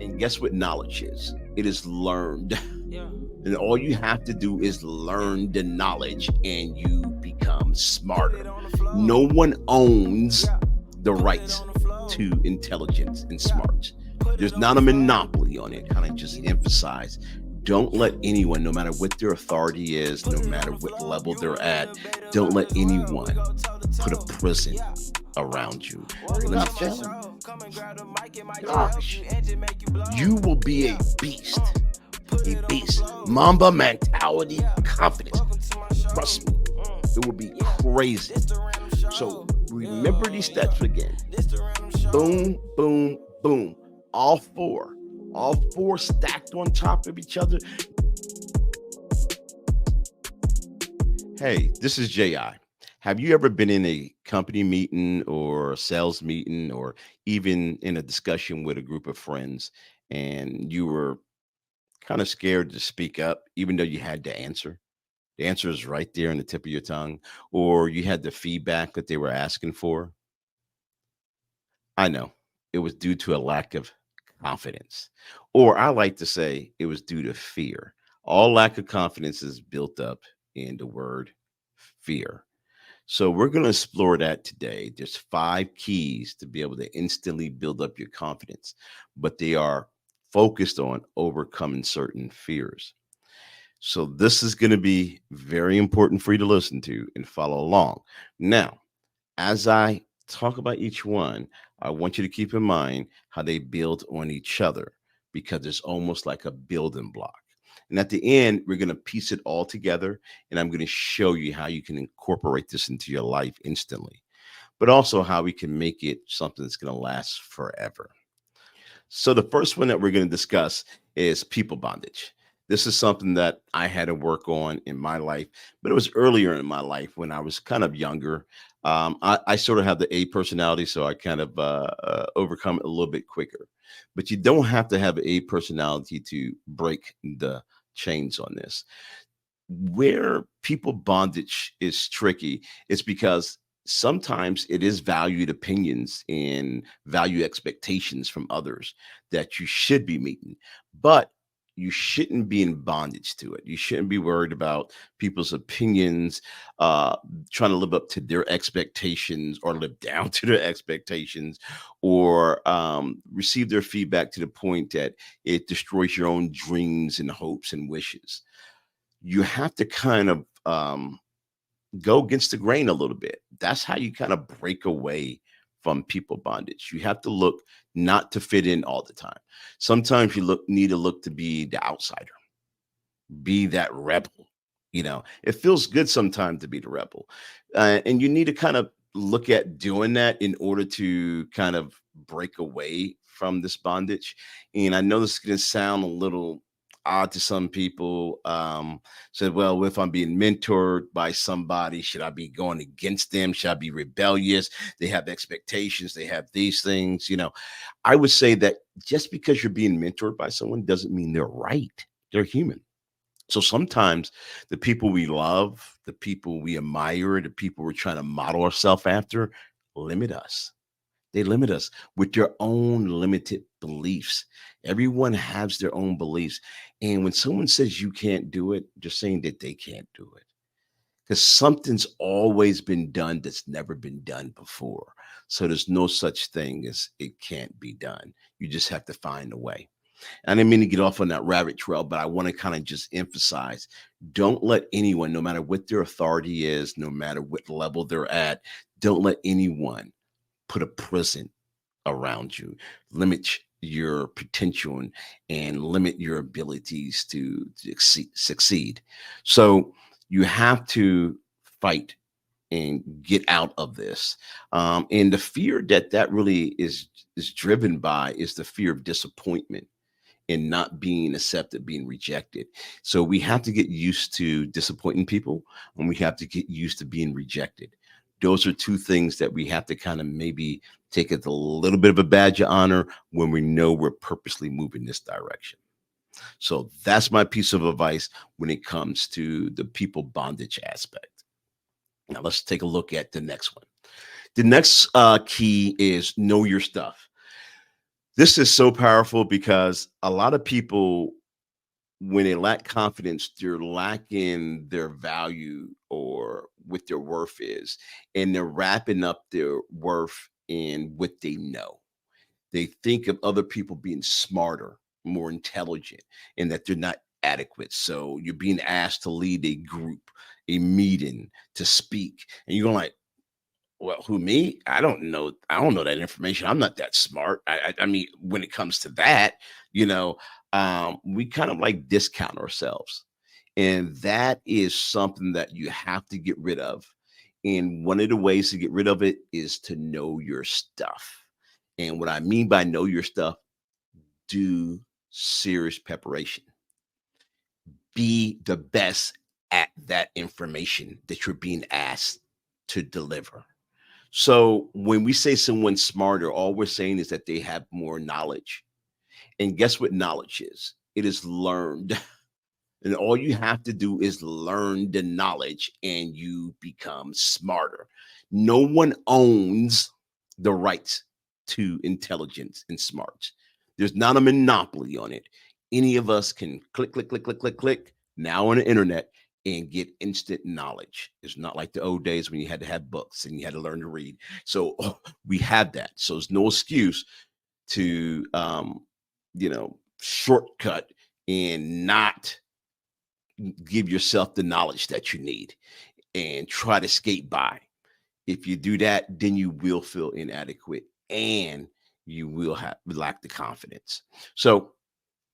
And guess what knowledge is? It is learned. Yeah. And all you have to do is learn the knowledge and you become Put it smarter. on the floor. No one owns Yeah. the Put it rights on the floor. to intelligence and Yeah. smarts. Put it There's on not the a floor. monopoly on it. Kind of just emphasize. Don't let anyone, no matter what their authority is, no Put it matter on the what floor. level You they're wanna at, debate don't about let this world? We anyone go toe to put a toe. prison Yeah. around you. Worry Let me about my tell you, show. Come and grab the mic, it might just help gosh, you and just make you blow. you will be a Yeah. beast. Put A it on the beast. floor. Mamba mentality, Yeah. confidence. Welcome to my show. Trust me, it will be Yeah. crazy. This the random show. So remember Yeah. these Yeah. steps again. This the random show. Boom, boom, boom. All four. All four stacked on top of each other. Hey, this is JI. Have you ever been in a company meeting or a sales meeting or even in a discussion with a group of friends and you were kind of scared to speak up, even though you had the answer? The answer is right there on the tip of your tongue, or you had the feedback that they were asking for. I know it was due to a lack of confidence, or I like to say it was due to fear. All lack of confidence is built up in the word fear. So we're going to explore that today. There's five keys to be able to instantly build up your confidence, but they are focused on overcoming certain fears. So this is going to be very important for you to listen to and follow along. Now, as I talk about each one, I want you to keep in mind how they build on each other because it's almost like a building block. And at the end, we're going to piece it all together and I'm going to show you how you can incorporate this into your life instantly, but also how we can make it something that's going to last forever. So the first one that we're going to discuss is people bondage. This is something that I had to work on in my life, but it was earlier in my life when I was kind of younger. I sort of have the A personality, so I kind of overcome it a little bit quicker. But you don't have to have A personality to break the chains on this. Where people bondage is tricky is because sometimes it is valued opinions and value expectations from others that you should be meeting, but you shouldn't be in bondage to it. You shouldn't be worried about people's opinions, uh, trying to live up to their expectations or live down to their expectations, or receive their feedback to the point that it destroys your own dreams and hopes and wishes. You have to kind of go against the grain a little bit. That's how you kind of break away from people bondage. You have to look not to fit in all the time. Sometimes you need to look to be the outsider, be that rebel. It feels good sometimes to be the rebel, and you need to kind of look at doing that in order to kind of break away from this bondage. And I know this is going to sound a little odd to some people. Said, well, if I'm being mentored by somebody, should I be going against them? Should I be rebellious? They have expectations, they have these things. I would say that just because you're being mentored by someone doesn't mean they're right. They're human. So sometimes the people we love, the people we admire, the people we're trying to model ourselves after limit us. They limit us with their own limited beliefs. Everyone has their own beliefs. And when someone says you can't do it, they're saying that they can't do it because something's always been done that's never been done before. So there's no such thing as it can't be done. You just have to find a way. I didn't mean to get off on that rabbit trail, but I want to kind of just emphasize, don't let anyone, no matter what their authority is, no matter what level they're at, don't let anyone put a prison around you, limit your potential and limit your abilities to succeed. So you have to fight and get out of this. And the fear that really is driven by is the fear of disappointment and not being accepted, being rejected. So we have to get used to disappointing people and we have to get used to being rejected. Those are two things that we have to kind of maybe take as a little bit of a badge of honor when we know we're purposely moving this direction. So that's my piece of advice when it comes to the people bondage aspect. Now let's take a look at the next one. The next key is know your stuff. This is so powerful because a lot of people, when they lack confidence, they're lacking their value or what their worth is. And they're wrapping up their worth in what they know. They think of other people being smarter, more intelligent, and that they're not adequate. So you're being asked to lead a group, a meeting, to speak. And you're going like, well, who me? I don't know. I don't know that information. I'm not that smart. I mean, when it comes to that, you know, we kind of like discount ourselves, and that is something that you have to get rid of. And one of the ways to get rid of it is to know your stuff. And what I mean by know your stuff, do serious preparation. Be the best at that information that you're being asked to deliver. So when we say someone's smarter, all we're saying is that they have more knowledge. And guess what knowledge is? It is learned. And all you have to do is learn the knowledge and you become smarter. No one owns the rights to intelligence and smarts. There's not a monopoly on it. Any of us can click, click, click, click, click, click now on the internet and get instant knowledge. It's not like the old days when you had to have books and you had to learn to read. So we have that. So there's no excuse to, shortcut and not give yourself the knowledge that you need and try to skate by. If you do that, then you will feel inadequate and you will have lack the confidence. So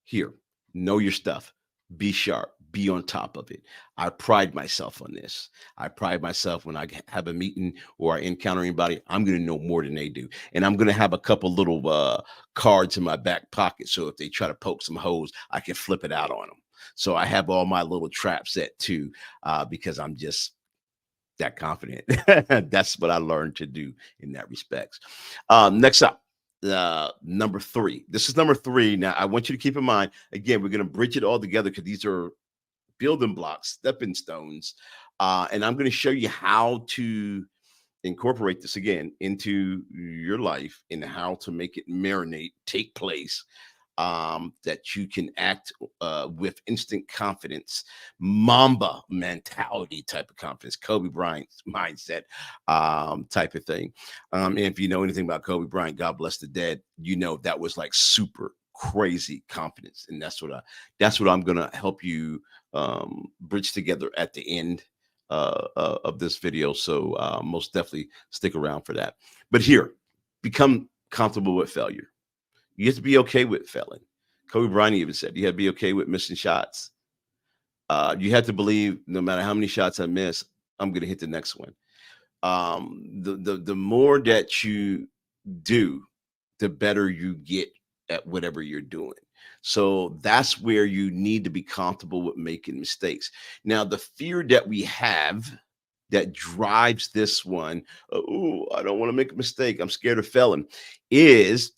here, know your stuff, be sharp, be on top of it. I pride myself on this. I pride myself when I have a meeting or I encounter anybody, I'm going to know more than they do. And I'm going to have a couple little cards in my back pocket. So if they try to poke some holes, I can flip it out on them. So I have all my little traps set too, because I'm just that confident. That's what I learned to do in that respects. Next up, number three. This is number three. Now, I want you to keep in mind, again, we're going to bridge it all together because these are building blocks, stepping stones. And I'm going to show you how to incorporate this again into your life and how to make it marinate, take place, that you can act with instant confidence, Mamba mentality type of confidence, Kobe Bryant's mindset type of thing. And if you know anything about Kobe Bryant, God bless the dead, you know that was like super crazy confidence, and that's what I'm gonna help you bridge together at the end of this video. So most definitely stick around for that. But here, become comfortable with failure. You have to be okay with failing. Kobe Bryant even said you have to be okay with missing shots. You have to believe no matter how many shots I miss, I'm going to hit the next one. The more that you do, the better you get at whatever you're doing. So that's where you need to be comfortable with making mistakes. Now, the fear that we have that drives this one, oh, I don't want to make a mistake. I'm scared of failing, is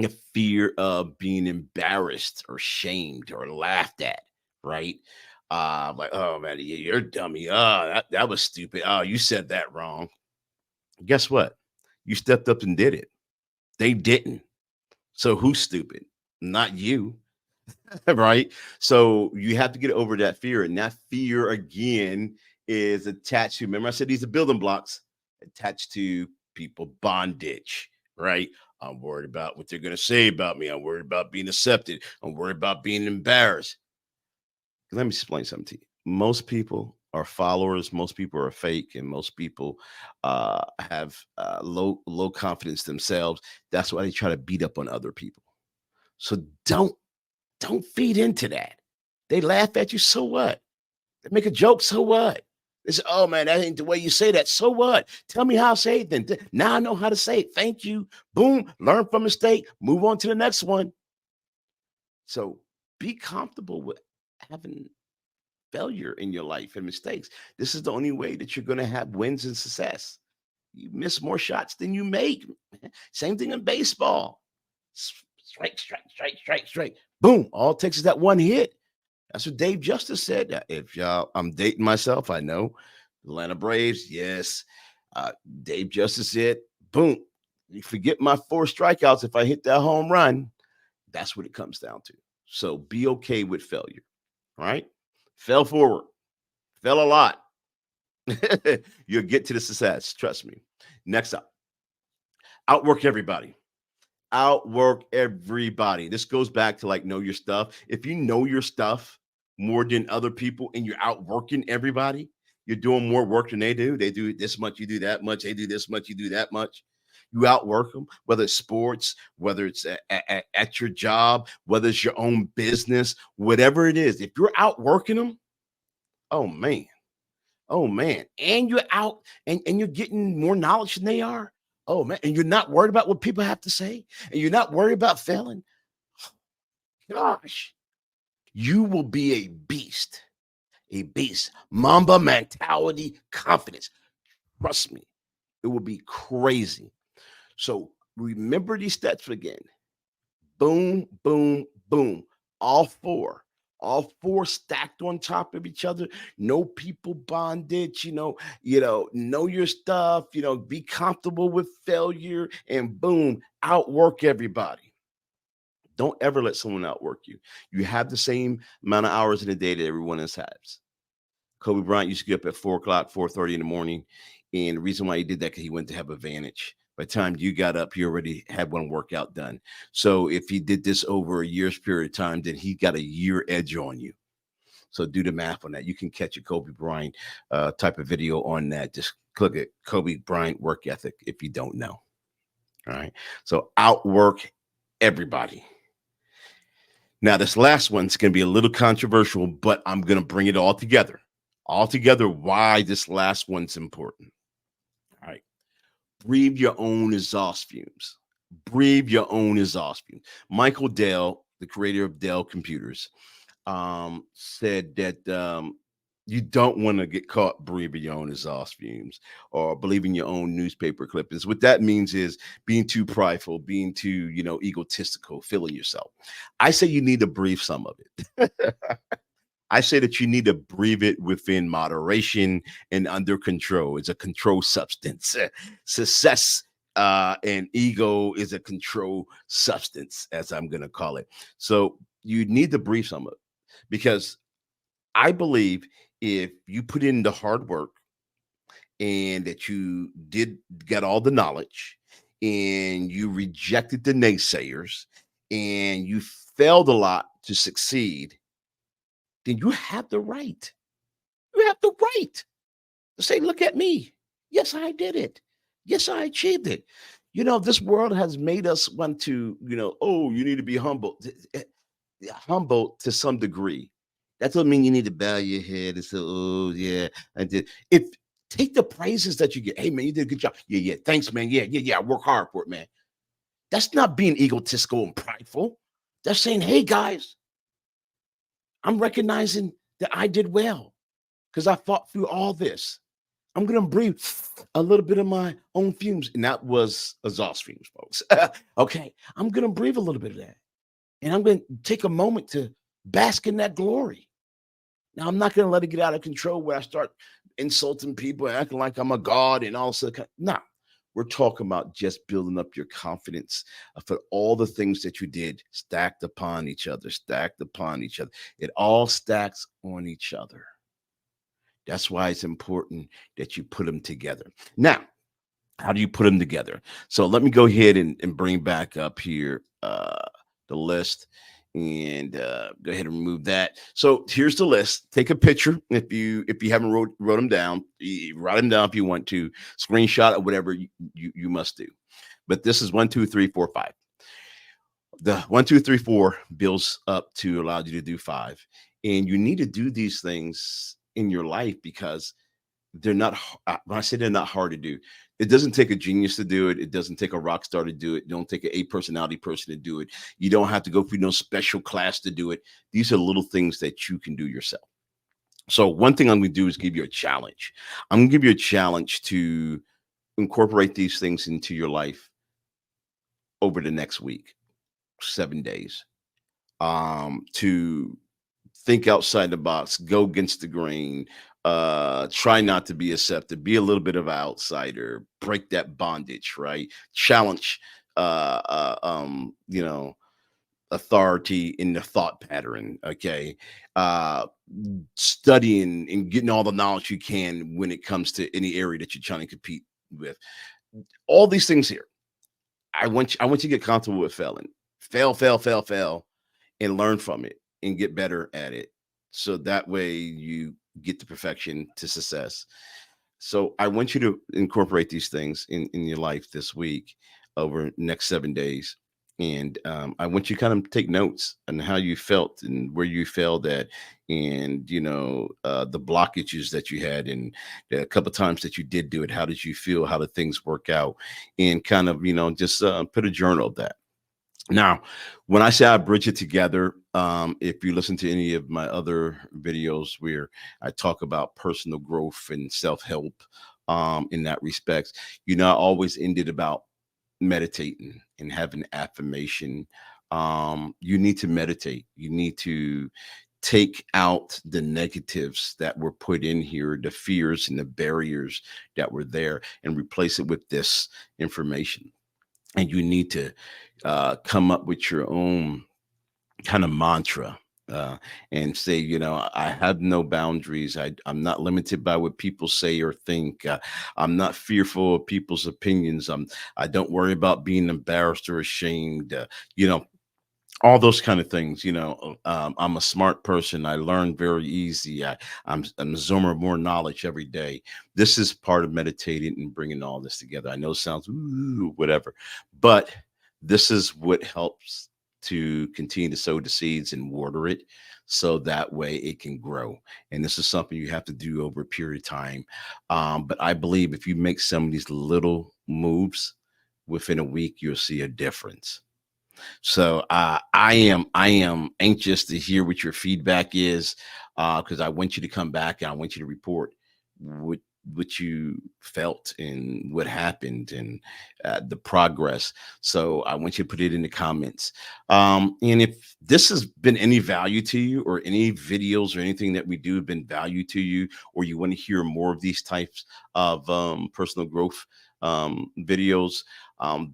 a fear of being embarrassed or shamed or laughed at, right? Like, oh man, you're a dummy. Oh, that was stupid. Oh, you said that wrong. Guess what? You stepped up and did it. They didn't. So who's stupid? Not you. Right? So you have to get over that fear. And that fear again is attached to, remember I said these are building blocks attached to people bondage, right? I'm worried about what they're going to say about me. I'm worried about being accepted. I'm worried about being embarrassed. Let me explain something to you. Most people are followers. Most people are fake, and most people have low confidence themselves. That's why they try to beat up on other people. So don't feed into that. They laugh at you, so what? They make a joke, so what? They say, oh man, that ain't the way you say that. So what? Tell me how I say it then. Now I know how to say it. Thank you. Boom. Learn from mistake. Move on to the next one. So be comfortable with having failure in your life and mistakes. This is the only way that you're going to have wins and success. You miss more shots than you make. Same thing in baseball. Strike, strike, strike, strike, strike. Boom. All it takes is that one hit. That's what Dave Justice said. If y'all, I'm dating myself, I know. Atlanta Braves, yes. Dave Justice said, boom. You forget my 4 strikeouts. If I hit that home run, that's what it comes down to. So be okay with failure. All right. Fail forward, fail a lot. You'll get to the success. Trust me. Next up, outwork everybody. Outwork everybody. This goes back to like know your stuff. If you know your stuff more than other people and you're outworking everybody, you're doing more work than they do. They do this much, you do that much. They do this much, you do that much. You outwork them, whether it's sports, whether it's at your job, whether it's your own business, whatever it is. If you're outworking them, oh man, oh man, and you're out and you're getting more knowledge than they are. Oh man, and you're not worried about what people have to say, and you're not worried about failing. Gosh, you will be a beast, a beast. Mamba mentality, confidence. Trust me, it will be crazy. So remember these steps again. Boom, boom, boom. All four. All four stacked on top of each other. No people bondage, know your stuff, be comfortable with failure, and boom, outwork everybody. Don't ever let someone outwork you. You have the same amount of hours in a day that everyone else has. Kobe Bryant used to get up at 4 o'clock, 4:30 in the morning. And the reason why he did that, because he went to have advantage. By the time you got up, he already had one workout done. So if he did this over a year's period of time, then he got a year edge on you. So do the math on that. You can catch a Kobe Bryant type of video on that. Just click it, Kobe Bryant work ethic, if you don't know. All right. So outwork everybody. Now, this last one's going to be a little controversial, but I'm going to bring it all together. All together, why this last one's important. All right. Breathe your own exhaust fumes. Breathe your own exhaust fumes. Michael Dell, the creator of Dell Computers, said that you don't want to get caught breathing your own exhaust fumes or believing your own newspaper clippings. What that means is being too prideful, being too, egotistical, feeling yourself. I say you need to breathe some of it. I say that you need to breathe it within moderation and under control. It's a controlled substance. Success and ego is a controlled substance, as I'm going to call it. So you need to breathe some of it because I believe if you put in the hard work and that you did get all the knowledge and you rejected the naysayers and you failed a lot to succeed, then you have the right. You have the right to say, look at me. Yes, I did it. Yes, I achieved it. This world has made us want to, oh, you need to be humble. Humble to some degree. That doesn't mean you need to bow your head and say, oh, yeah, I did. If take the praises that you get. Hey, man, you did a good job. Yeah, yeah. Thanks, man. Yeah, yeah, yeah. I work hard for it, man. That's not being egotistical and prideful. That's saying, hey, guys, I'm recognizing that I did well because I fought through all this. I'm going to breathe a little bit of my own fumes. And that was exhaust fumes, folks. Okay. I'm going to breathe a little bit of that. And I'm going to take a moment to bask in that glory. Now, I'm not going to let it get out of control where I start insulting people and acting like I'm a god and all sorts of. No, we're talking about just building up your confidence for all the things that you did stacked upon each other, stacked upon each other. It all stacks on each other. That's why it's important that you put them together. Now, how do you put them together? So let me go ahead and bring back up here the list and go ahead and remove that. So here's the list. Take a picture if you haven't wrote them down. Write them down if you want to. Screenshot or whatever you must do. But this is 1, 2, 3, 4, 5. The 1, 2, 3, 4 builds up to allow you to do 5, and you need to do these things in your life because they're not when I say they're not hard to do, it doesn't take a genius to do it. It doesn't take a rock star to do it. It don't take an A personality person to do it. You don't have to go through no special class to do it. These are little things that you can do yourself. So one thing I'm going to do is give you a challenge. I'm going to give you a challenge to incorporate these things into your life over the next week, 7 days, to think outside the box, go against the grain, try not to be accepted, be a little bit of an outsider, break that bondage, right? Challenge, you know, authority in the thought pattern. Okay. uh Studying and getting all the knowledge you can when it comes to any area that you're trying to compete with. All these things here, I want you to get comfortable with failing. Fail, fail, fail, fail, and learn from it and get better at it, so that way you get to perfection to success. So I want you to incorporate these things in your life this week, over next 7 days. And I want you to kind of take notes on how you felt and where you failed at, and the blockages that you had, and the couple times that you did do it. How did you feel? How did things work out? And kind of just put a journal of that. Now, when I say I bridge it together, if you listen to any of my other videos where I talk about personal growth and self help, in that respect, I always ended about meditating and having affirmation. You need to meditate. You need to take out the negatives that were put in here, the fears and the barriers that were there, and replace it with this information. And you need to come up with your own kind of mantra, and say, I have no boundaries. I'm not limited by what people say or think. I'm not fearful of people's opinions. I don't worry about being embarrassed or ashamed. You know, all those kind of things. I'm a smart person. I learn very easy. I'm absorbing more knowledge every day. This is part of meditating and bringing all this together. I know it sounds ooh, whatever, but this is what helps to continue to sow the seeds and water it, so that way it can grow. And this is something you have to do over a period of time. But I believe if you make some of these little moves within a week, you'll see a difference. So I am anxious to hear what your feedback is, because I want you to come back and I want you to report what you felt and what happened, and the progress. So I want you to put it in the comments. And if this has been any value to you, or any videos or anything that we do have been value to you, or you want to hear more of these types of personal growth videos,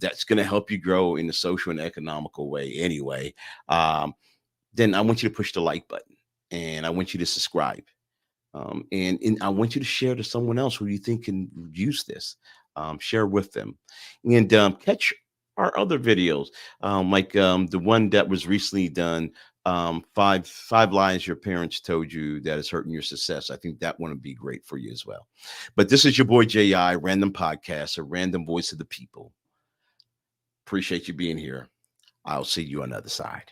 that's going to help you grow in a social and economical way anyway, um, then I want you to push the like button, and I want you to subscribe, and I want you to share to someone else who you think can use this. Share with them, and catch our other videos, like the one that was recently done. Five lies your parents told you that is hurting your success. I think that one would be great for you as well. But this is your boy Ji, Random Podcast, a random voice of the people. Appreciate you being here. I'll see you on the other side.